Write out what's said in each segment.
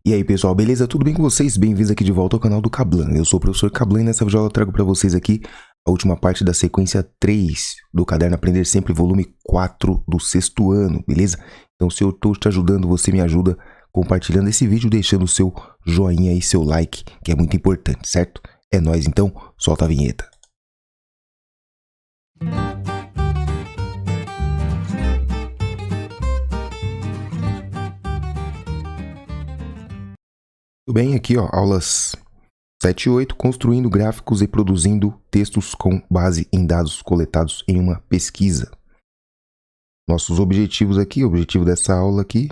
E aí pessoal, beleza? Tudo bem com vocês? Bem-vindos aqui de volta ao canal do Kablan. Eu sou o professor Kablan e nessa videoaula eu trago para vocês aqui a última parte da sequência 3 do Caderno Aprender Sempre, volume 4 do 6º ano, beleza? Então se eu estou te ajudando, você me ajuda compartilhando esse vídeo, deixando o seu joinha e seu like, que é muito importante, certo? É nóis então, solta a vinheta. Tudo bem, aqui ó, aulas 7 e 8, construindo gráficos e produzindo textos com base em dados coletados em uma pesquisa. Nossos objetivos aqui, o objetivo dessa aula aqui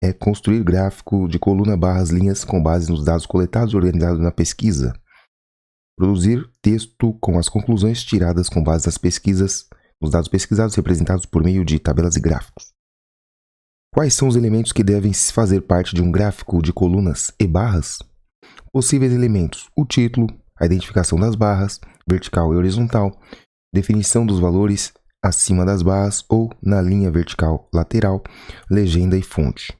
é construir gráfico de coluna, barras, linhas com base nos dados coletados e organizados na pesquisa. Produzir texto com as conclusões tiradas com base nas pesquisas, nos dados pesquisados representados por meio de tabelas e gráficos. Quais são os elementos que devem fazer parte de um gráfico de colunas e barras? Possíveis elementos: o título, a identificação das barras, vertical e horizontal, definição dos valores acima das barras ou na linha vertical lateral, legenda e fonte.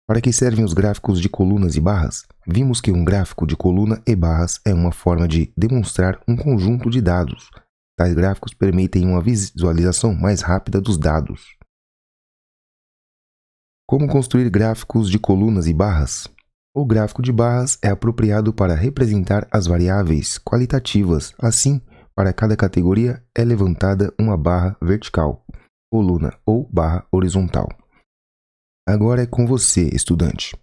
Para que servem os gráficos de colunas e barras? Vimos que um gráfico de coluna e barras é uma forma de demonstrar um conjunto de dados. Tais gráficos permitem uma visualização mais rápida dos dados. Como construir gráficos de colunas e barras? O gráfico de barras é apropriado para representar as variáveis qualitativas. Assim, para cada categoria é levantada uma barra vertical, coluna ou barra horizontal. Agora é com você, estudante.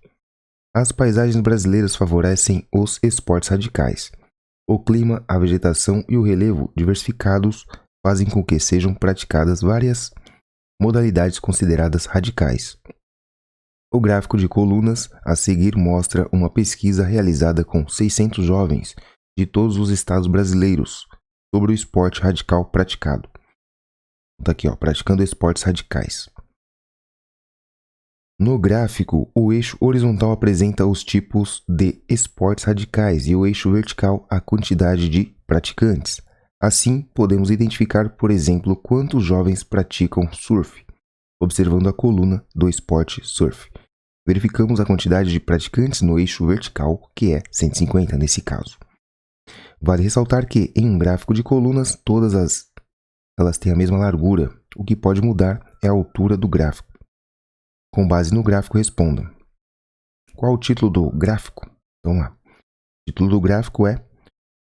As paisagens brasileiras favorecem os esportes radicais. O clima, a vegetação e o relevo diversificados fazem com que sejam praticadas várias modalidades consideradas radicais. O gráfico de colunas a seguir mostra uma pesquisa realizada com 600 jovens de todos os estados brasileiros sobre o esporte radical praticado. Está aqui, ó, praticando esportes radicais. No gráfico, o eixo horizontal apresenta os tipos de esportes radicais e o eixo vertical a quantidade de praticantes. Assim, podemos identificar, por exemplo, quantos jovens praticam surf, observando a coluna do esporte surf. Verificamos a quantidade de praticantes no eixo vertical, que é 150 nesse caso. Vale ressaltar que, em um gráfico de colunas, todas elas têm a mesma largura. O que pode mudar é a altura do gráfico. Com base no gráfico, responda. Qual o título do gráfico? Vamos lá. O título do gráfico é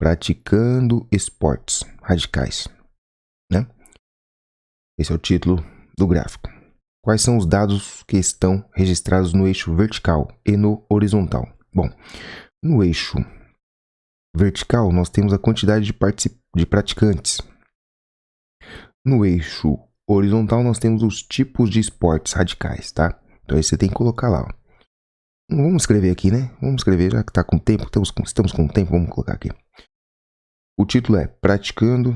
Praticando Esportes Radicais, né? Esse é o título do gráfico. Quais são os dados que estão registrados no eixo vertical e no horizontal? Bom, no eixo vertical nós temos a quantidade de praticantes. No eixo horizontal nós temos os tipos de esportes radicais, tá? Então aí você tem que colocar lá, ó. Vamos escrever aqui, né? Vamos escrever, já que está com tempo, estamos com tempo, vamos colocar aqui. O título é Praticando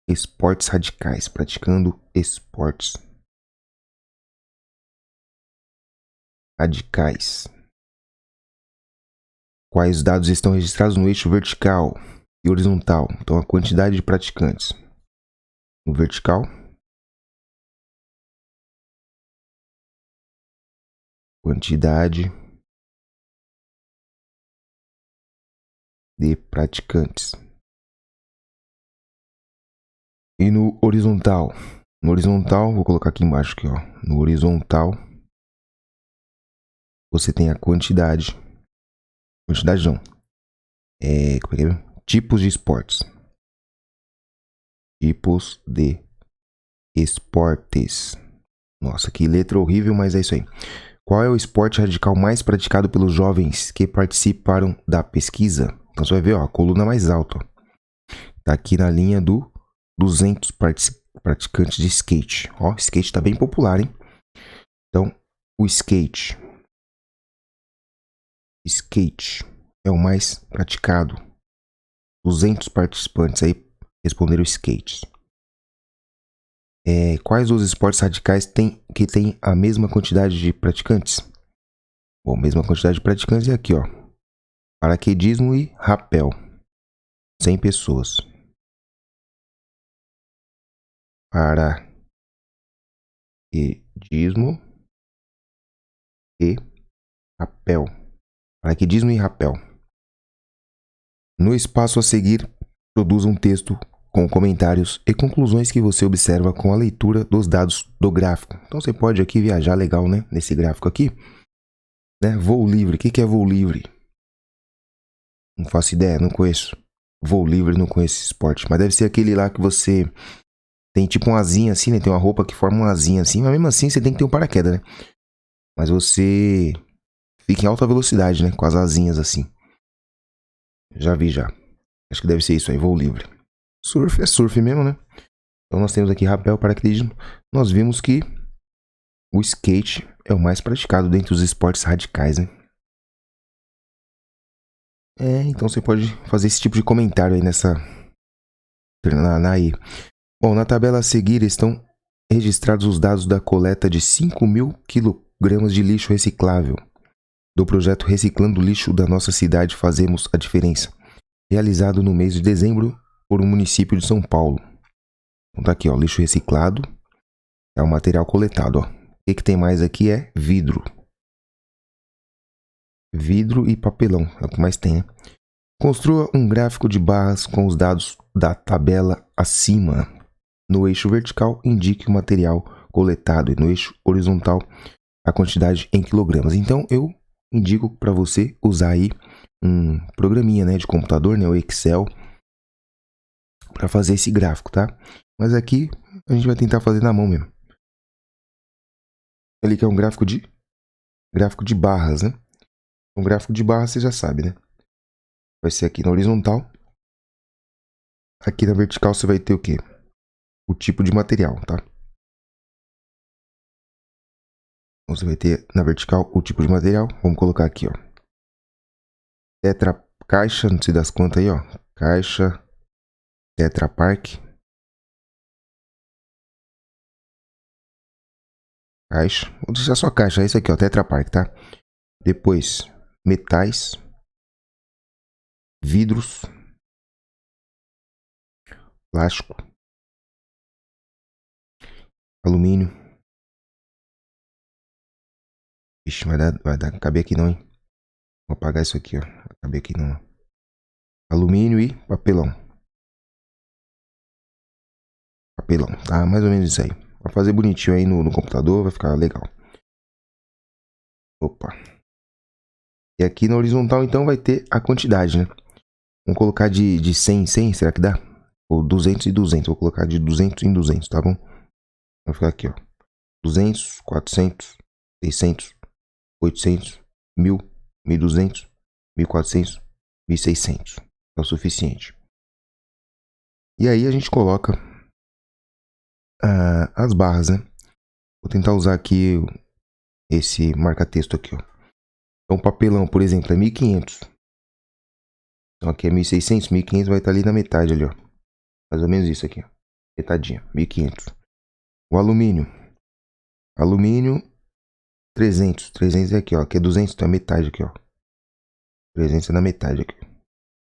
Esportes Radicais, praticando esportes radicais. Quais dados estão registrados no eixo vertical e horizontal? Então, a quantidade de praticantes. No vertical, quantidade de praticantes. E no horizontal? No horizontal, vou colocar aqui embaixo, aqui, ó. No horizontal, você tem a quantidade. Quantidade não. Tipos de esportes. Tipos de esportes. Nossa, que letra horrível, mas é isso aí. Qual é o esporte radical mais praticado pelos jovens que participaram da pesquisa? Então você vai ver, ó, a coluna mais alta. Tá aqui na linha do 200 praticantes de skate. Ó, skate tá bem popular, hein? Então, o skate. Skate é o mais praticado. 200 participantes aí responderam skate. Quais os esportes radicais que tem a mesma quantidade de praticantes? Bom, mesma quantidade de praticantes é aqui, ó. Paraquedismo e rapel. 100 pessoas. Paraquedismo Paraquedismo e rapel. Paraquedismo e rapel. No espaço a seguir, produza um texto com comentários e conclusões que você observa com a leitura dos dados do gráfico. Então você pode aqui viajar legal, né? Nesse gráfico aqui. Né? Voo livre. O que é voo livre? Não faço ideia, não conheço. Voo livre, não conheço esse esporte. Mas deve ser aquele lá que você tem tipo uma asinha assim, né? Tem uma roupa que forma uma asinha assim. Mas mesmo assim você tem que ter um paraquedas, né? Mas você fica em alta velocidade, né? Com as asinhas assim. Já vi já. Acho que deve ser isso aí, voo livre. Surf é surf mesmo, né? Então nós temos aqui rapel, paraquedismo. Nós vimos que o skate é o mais praticado dentre os esportes radicais, né? Então você pode fazer esse tipo de comentário aí na aí. Bom, na tabela a seguir estão registrados os dados da coleta de 5.000 kg de lixo reciclável do projeto Reciclando Lixo da Nossa Cidade Fazemos a Diferença, realizado no mês de dezembro por um município de São Paulo. Então tá aqui, ó, lixo reciclado é o material coletado, ó. O que tem mais aqui é vidro. Vidro e papelão, é o que mais tem, né? Construa um gráfico de barras com os dados da tabela acima. No eixo vertical, indique o material coletado e no eixo horizontal, a quantidade em quilogramas. Então, eu indico para você usar aí um programinha, né, de computador, né, o Excel, para fazer esse gráfico, tá? Mas aqui a gente vai tentar fazer na mão mesmo. Ele que é um gráfico de barras, né? Um gráfico de barras você já sabe, né? Vai ser aqui na horizontal. Aqui na vertical você vai ter o quê? O tipo de material, tá? Então, você vai ter na vertical o tipo de material. Vamos colocar aqui, ó. Tetra caixa, não sei das quantas aí, ó. Caixa Tetra Pak. Caixa. Vou deixar só caixa. É isso aqui, ó. Tetra Pak, tá? Depois, metais. Vidros. Plástico. Alumínio. Ixi, vai dar. Caber aqui não, hein? Vou apagar isso aqui, ó. Vai caber aqui não. Alumínio e papelão. Papelão, tá? Mais ou menos isso aí. Vai fazer bonitinho aí no computador, vai ficar legal. Opa. E aqui na horizontal, então, vai ter a quantidade, né? Vamos colocar de 100 em 100, será que dá? Ou 200 e 200. Vou colocar de 200 em 200, tá bom? Vai ficar aqui, ó. 200, 400, 600, 800, 1000, 1200, 1400, 1600. É o suficiente. E aí a gente coloca as barras, né? Vou tentar usar aqui esse marca-texto aqui, ó. Então, papelão, por exemplo, é 1500. Então, aqui é 1600, 1500 vai estar ali na metade, ali, ó. Mais ou menos isso aqui, ó. Metadinha, 1500. O alumínio. Alumínio, 300. 300 é aqui, ó. Aqui é 200, então é metade aqui, ó. 300 é na metade aqui.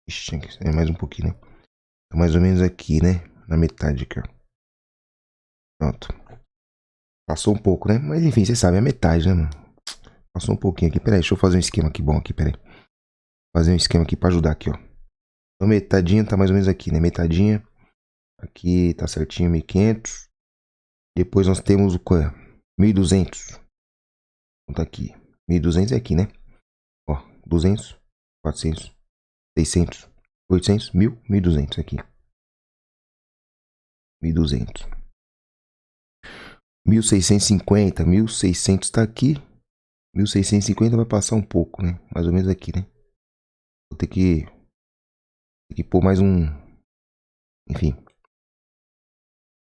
Ixi, é mais um pouquinho, né? Então, mais ou menos aqui, né? Na metade aqui, ó. Pronto. Passou um pouco, né? Mas enfim, você sabe, é metade, né, mano? Passou um pouquinho aqui. Pera aí, deixa eu fazer um esquema aqui bom aqui, pera aí. Fazer um esquema aqui pra ajudar aqui, ó. Então, metadinha tá mais ou menos aqui, né? Metadinha. Aqui tá certinho, 1500. Depois nós temos o quanto? 1200. Então tá aqui. 1200 é aqui, né? Ó, 200, 400, 600, 800, 1000, 1200 aqui. 1200. 1650, 1600 tá aqui. 1650 vai passar um pouco, né? Mais ou menos aqui, né? Vou ter que pôr mais um. Enfim.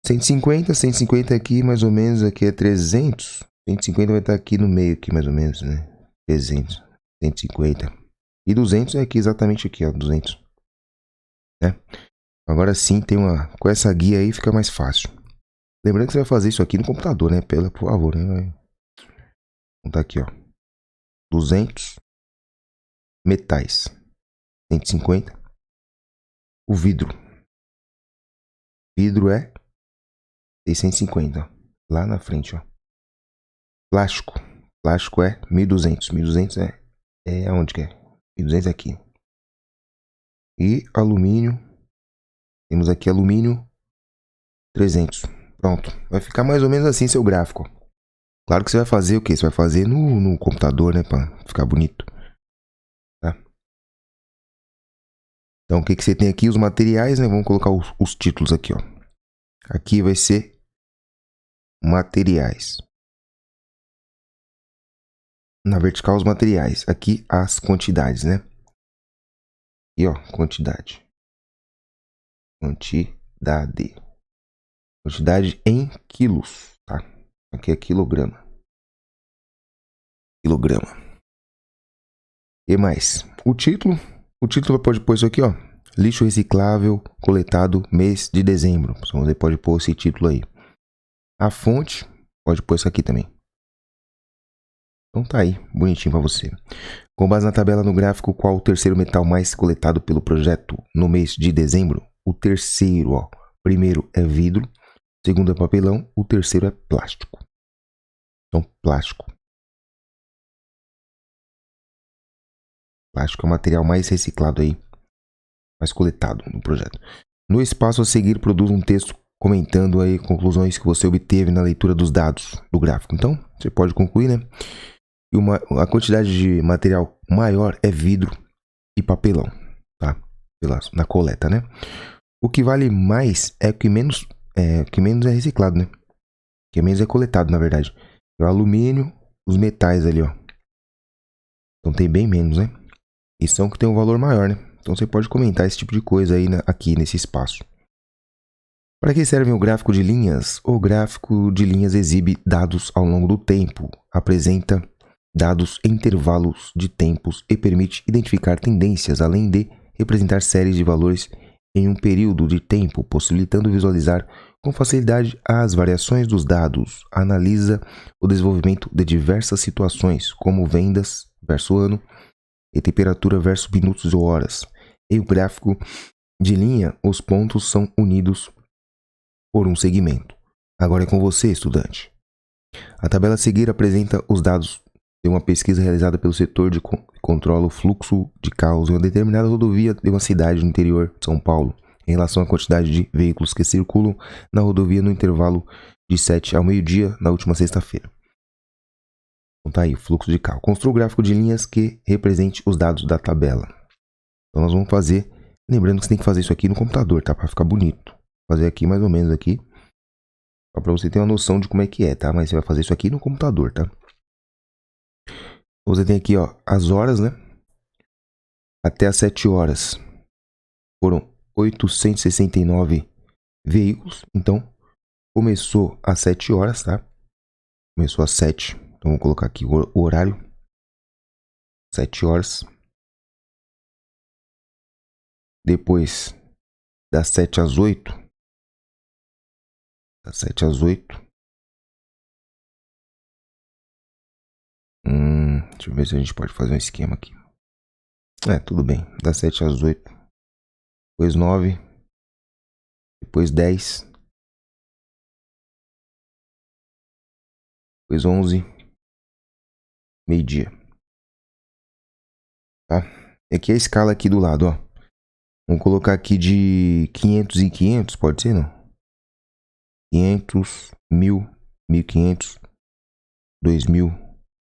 150 aqui, mais ou menos. Aqui é 300. 150 vai estar aqui no meio, aqui mais ou menos, né? 300, 150. E 200 é aqui, exatamente aqui, ó. 200. Né? Agora sim, tem uma. Com essa guia aí fica mais fácil. Lembrando que você vai fazer isso aqui no computador, né? Por favor, né? Vamos tá aqui, ó. 200 metais. 150. O vidro. Vidro é 650. Lá na frente, ó. Plástico. Plástico é 1.200. 1.200 é onde que é? 1.200 é aqui. E alumínio. Temos aqui alumínio 300. Pronto. Vai ficar mais ou menos assim seu gráfico. Claro que você vai fazer o quê? Você vai fazer no computador, né? Pra ficar bonito. Tá? Então, o que você tem aqui? Os materiais, né? Vamos colocar os títulos aqui, ó. Aqui vai ser materiais. Na vertical, os materiais. Aqui, as quantidades, né? E ó, quantidade. Quantidade. Quantidade em quilos, tá? Aqui é quilograma. Quilograma. E mais? O título pode pôr isso aqui, ó. Lixo reciclável coletado mês de dezembro. Você pode pôr esse título aí. A fonte, pode pôr isso aqui também. Então tá aí, bonitinho para você. Com base na tabela no gráfico, qual o terceiro metal mais coletado pelo projeto no mês de dezembro? O terceiro, ó. Primeiro é vidro, segundo é papelão, o terceiro é plástico. Então, plástico. Plástico é o material mais reciclado aí, mais coletado no projeto. No espaço a seguir, produz um texto comentando aí conclusões que você obteve na leitura dos dados do gráfico. Então, você pode concluir, né? E a quantidade de material maior é vidro e papelão, tá? Na coleta, né? O que vale mais é o que menos é reciclado, né? O que menos é coletado, na verdade. É o alumínio, os metais ali, ó. Então tem bem menos, né? E são que tem um valor maior, né? Então você pode comentar esse tipo de coisa aí aqui nesse espaço. Para que serve o gráfico de linhas? O gráfico de linhas exibe dados ao longo do tempo, apresenta dados em intervalos de tempos e permite identificar tendências, além de representar séries de valores em um período de tempo, possibilitando visualizar com facilidade as variações dos dados. Analisa o desenvolvimento de diversas situações, como vendas versus ano e temperatura versus minutos ou horas. Em o gráfico de linha, os pontos são unidos por um segmento. Agora é com você, estudante. A tabela a seguir apresenta os dados de uma pesquisa realizada pelo setor que controla o fluxo de carros em uma determinada rodovia de uma cidade no interior de São Paulo, em relação à quantidade de veículos que circulam na rodovia no intervalo de 7 ao meio-dia na última sexta-feira. Então tá aí, fluxo de carro. Construa o gráfico de linhas que represente os dados da tabela. Então nós vamos fazer, lembrando que você tem que fazer isso aqui no computador, tá? Para ficar bonito. Vou fazer aqui mais ou menos aqui, só para você ter uma noção de como é que é, tá? Mas você vai fazer isso aqui no computador, tá? Você tem aqui, ó, as horas, né? Até as 7 horas foram 869 veículos. Então, começou às 7 horas, tá? Começou às 7. Então, vou colocar aqui o horário. 7 horas. Depois, das 7 às 8. Das 7 às 8. Deixa eu ver se a gente pode fazer um esquema aqui. Tudo bem. Das 7 às 8. Depois 9. Depois 10. Depois 11. Meio-dia. Tá? E aqui é a escala aqui do lado, ó. Vamos colocar aqui de 500 em 500, pode ser, não? 500, 1000, 1500, 2000,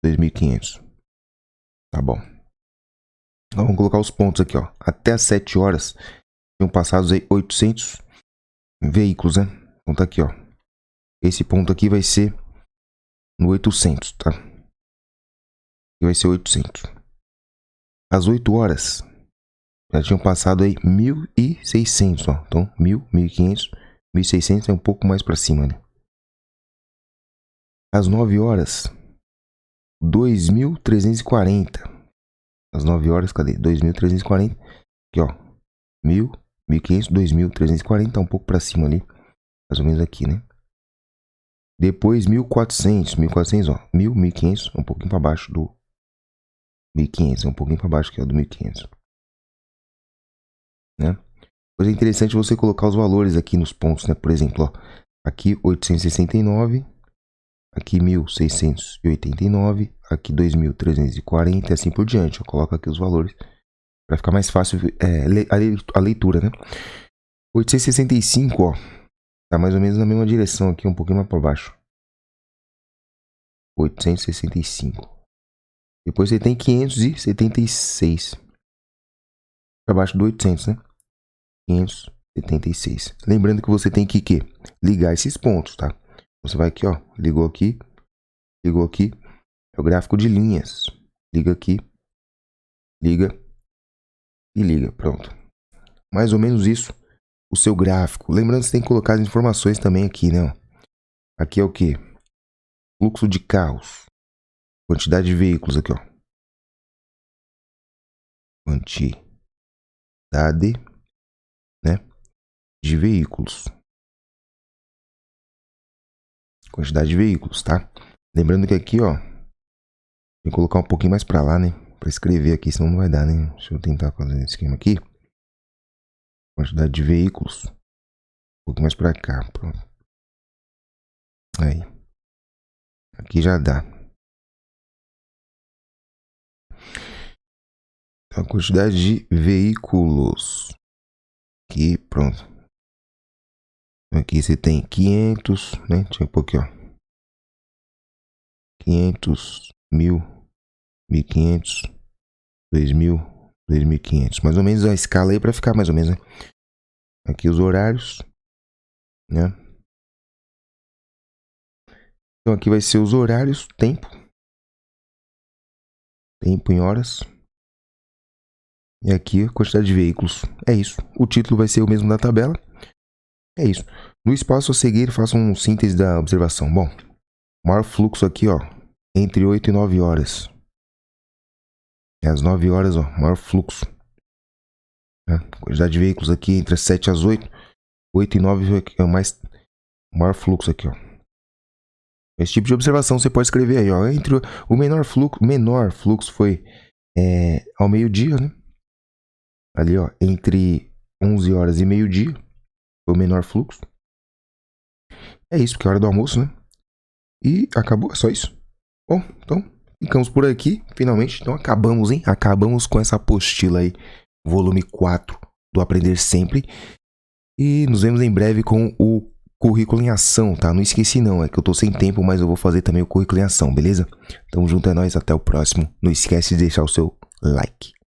2500. Tá bom. Então, vamos colocar os pontos aqui, ó. Até as 7 horas, tinham passados aí 800 veículos, né? Então tá aqui, ó. Esse ponto aqui vai ser no 800, tá? E vai ser 800. Às 8 horas, já tinham passado aí 1.600, ó. Então, 1.000, 1.500, 1.600 é um pouco mais para cima, né? Às 9 horas, 2.340. Às 9 horas, cadê? 2.340. Aqui, ó. 1.000, 1.500, 2.340. Tá um pouco para cima ali. Mais ou menos aqui, né? Depois, 1.400. 1.400, ó. 1.000, 1.500. Um pouquinho para baixo do 1.500. Um pouquinho para baixo aqui, ó, do 1.500. Né? Coisa interessante você colocar os valores aqui nos pontos, né? Por exemplo, ó. Aqui, 869. aqui 1.689, aqui 2.340 e assim por diante. Eu coloco aqui os valores para ficar mais fácil a leitura, né? 865, ó, tá mais ou menos na mesma direção aqui, um pouquinho mais para baixo. 865. Depois você tem 576. Para baixo do 800, né? 576. Lembrando que você tem que ligar esses pontos, tá? Você vai aqui, ó, ligou aqui, é o gráfico de linhas. Liga aqui, liga e liga, pronto. Mais ou menos isso, o seu gráfico. Lembrando que você tem que colocar as informações também aqui, né? Aqui é o que? Fluxo de carros, quantidade de veículos aqui, ó. Quantidade, né, de veículos. Quantidade de veículos, tá? Lembrando que aqui, ó, tem que colocar um pouquinho mais pra lá, né? Pra escrever aqui, senão não vai dar, né? Deixa eu tentar fazer esse esquema aqui. Quantidade de veículos. Um pouquinho mais pra cá, pronto. Aí. Aqui já dá. Então, a quantidade de veículos. Aqui, pronto. Aqui você tem 500, né? Deixa eu pôr aqui, ó. 500, 1000, 1500, 2000, 2500. Mais ou menos a escala aí pra ficar mais ou menos, né? Aqui os horários, né? Então aqui vai ser os horários, tempo em horas. E aqui a quantidade de veículos. É isso. O título vai ser o mesmo da tabela. É isso. No espaço a seguir, faça uma síntese da observação. Bom, maior fluxo aqui, ó, entre 8 e 9 horas. É às 9 horas, ó, maior fluxo. Né? Quantidade de veículos aqui entre as 7 e as 8. 8 e 9 é o maior fluxo aqui, ó. Esse tipo de observação você pode escrever aí, ó. Entre o menor fluxo foi ao meio-dia, né? Ali, ó, entre 11 horas e meio-dia foi o menor fluxo. É isso, porque é hora do almoço, né? E acabou, é só isso. Bom, então ficamos por aqui, finalmente. Então acabamos, hein? Acabamos com essa apostila aí, volume 4 do Aprender Sempre. E nos vemos em breve com o currículo em ação, tá? Não esqueci não, é que eu tô sem tempo, mas eu vou fazer também o currículo em ação, beleza? Tamo junto, é nóis, até o próximo. Não esquece de deixar o seu like.